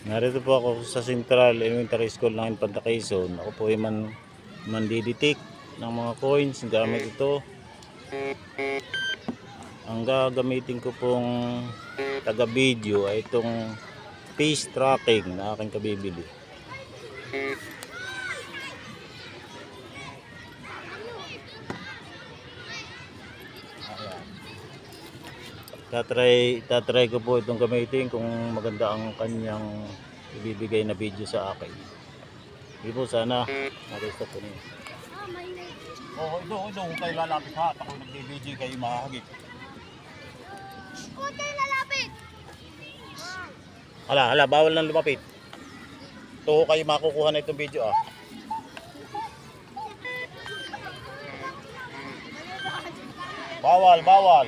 Narito po ako sa Central Elementary School ng Infanta Quezon. Ako po ay mandiditik ng mga coins gamit ito. Ang gagamitin ko pong taga-video ay itong face tracking na aking kabibili. Tatry ko po itong gamitin kung maganda ang kanyang ibibigay na video sa akin. Hindi po sana nakita po niyo. Oo, ito kayo lalapit ha. Ako nag-video kayo mahagip. Huwag kayo lalapit! Hala, bawal nang lumapit. Ito kayo makukuha na itong video ah. Bawal.